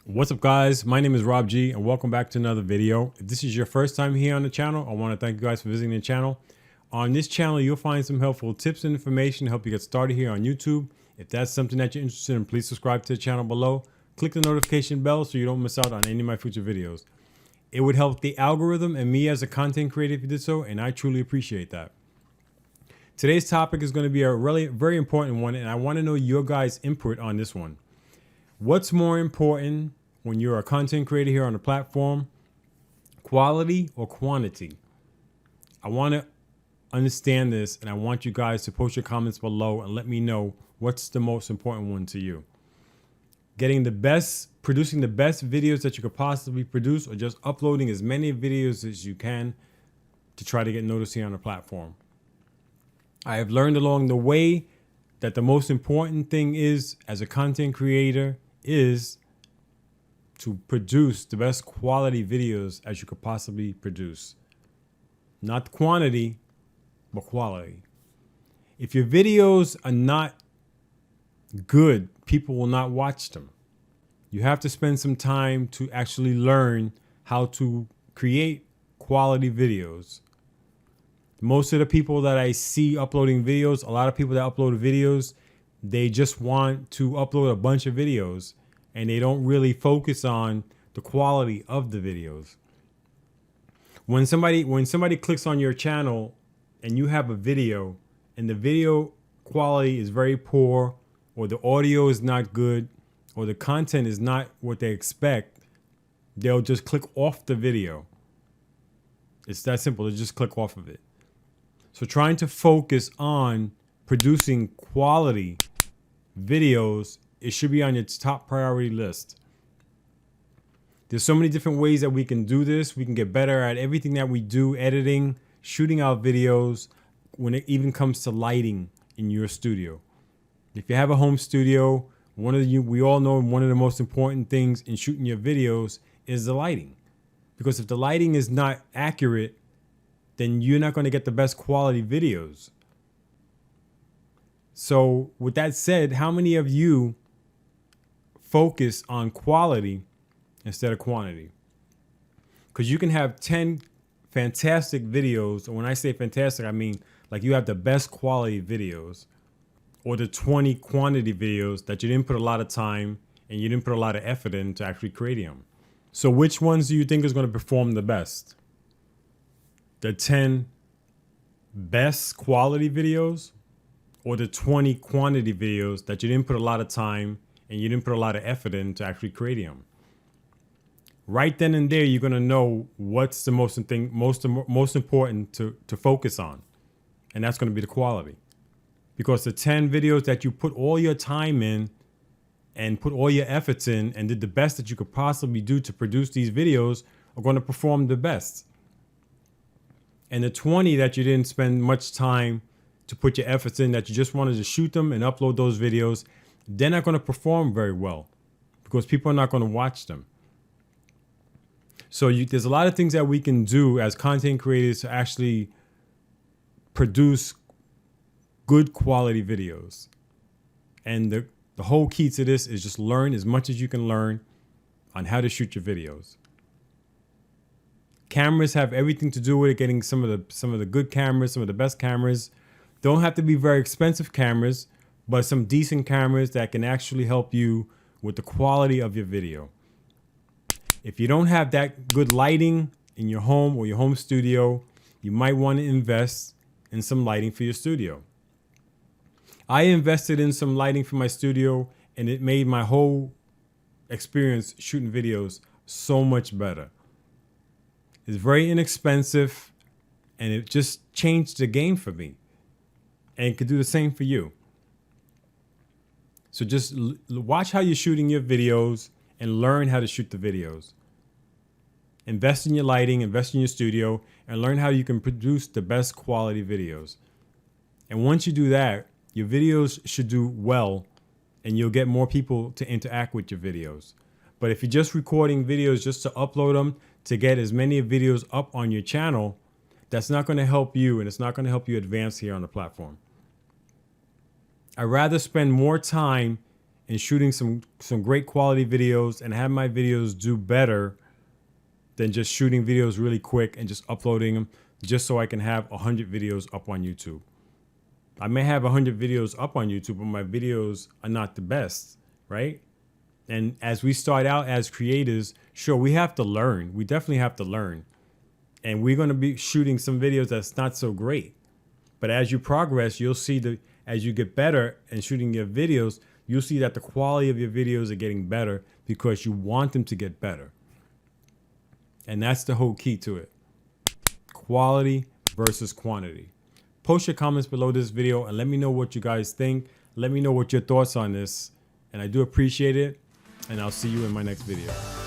What's up, guys? My name is Rob G and welcome back to another video. If this is your first time here on the channel, I want to thank you guys for visiting the channel. On this channel, you'll find some helpful tips and information to help you get started here on YouTube. If that's something that you're interested in, please subscribe to the channel below. Click the notification bell so you don't miss out on any of my future videos. It would help the algorithm and me as a content creator if you did so, and I truly appreciate that. Today's topic is going to be a really very important one, and I want to know your guys' input on this one. What's more important when you're a content creator here on the platform, quality or quantity? I want to understand this, and I want you guys to post your comments below and let me know what's the most important one to you. Getting the best, producing the best videos that you could possibly produce, or just uploading as many videos as you can to try to get noticed here on the platform. I have learned along the way that the most important thing is, as a content creator, is to produce the best quality videos as you could possibly produce. Not quantity, but quality. If your videos are not good, people will not watch them. You have to spend some time to actually learn how to create quality videos. Most of the people that I see uploading videos, a lot of people that upload videos, they just want to upload a bunch of videos and they don't really focus on the quality of the videos. When somebody clicks on your channel and you have a video and the video quality is very poor, or the audio is not good, or the content is not what they expect, they'll just click off the video. It's that simple. They just click off of it. So trying to focus on producing quality videos, it should be on your top priority list. There's so many different ways that we can do this. We can get better at everything that we do, editing, shooting out videos, when it even comes to lighting in your studio. If you have a home studio, we all know one of the most important things in shooting your videos is the lighting. Because if the lighting is not accurate, then you're not going to get the best quality videos. So with that said, how many of you focus on quality instead of quantity? Because you can have 10 fantastic videos, and when I say fantastic, I mean like you have the best quality videos, or the 20 quantity videos that you didn't put a lot of time and you didn't put a lot of effort into actually creating them. So which ones do you think is going to perform the best? The 10 best quality videos, or the 20 quantity videos that you didn't put a lot of time and you didn't put a lot of effort into actually creating them? Right then and there, you're going to know what's the most important to focus on. And that's going to be the quality. Because the 10 videos that you put all your time in and put all your efforts in and did the best that you could possibly do to produce these videos are going to perform the best. And the 20 that you didn't spend much time to put your efforts in, that you just wanted to shoot them and upload those videos, they're not going to perform very well because people are not going to watch them. So there's a lot of things that we can do as content creators to actually produce good quality videos. And the whole key to this is just learn as much as you can learn on how to shoot your videos. Cameras have everything to do with it. Getting some of the good cameras, some of the best cameras. Don't have to be very expensive cameras, but some decent cameras that can actually help you with the quality of your video. If you don't have that good lighting in your home or your home studio, you might want to invest in some lighting for your studio. I invested in some lighting for my studio, and it made my whole experience shooting videos so much better. It's very inexpensive, and it just changed the game for me. And it could do the same for you. So just watch how you're shooting your videos and learn how to shoot the videos. Invest in your lighting, invest in your studio, and learn how you can produce the best quality videos. And once you do that, your videos should do well, and you'll get more people to interact with your videos. But if you're just recording videos just to upload them, to get as many videos up on your channel, that's not going to help you, and it's not going to help you advance here on the platform. I'd rather spend more time in shooting some great quality videos and have my videos do better than just shooting videos really quick and just uploading them just so I can have 100 videos up on YouTube. I may have 100 videos up on YouTube, but my videos are not the best, right? And as we start out as creators, sure, we have to learn. We definitely have to learn. And we're going to be shooting some videos that's not so great. But as you progress, you'll see as you get better in shooting your videos, you'll see that the quality of your videos are getting better because you want them to get better. And that's the whole key to it. Quality versus quantity. Post your comments below this video and let me know what you guys think. Let me know what your thoughts on this. And I do appreciate it. And I'll see you in my next video.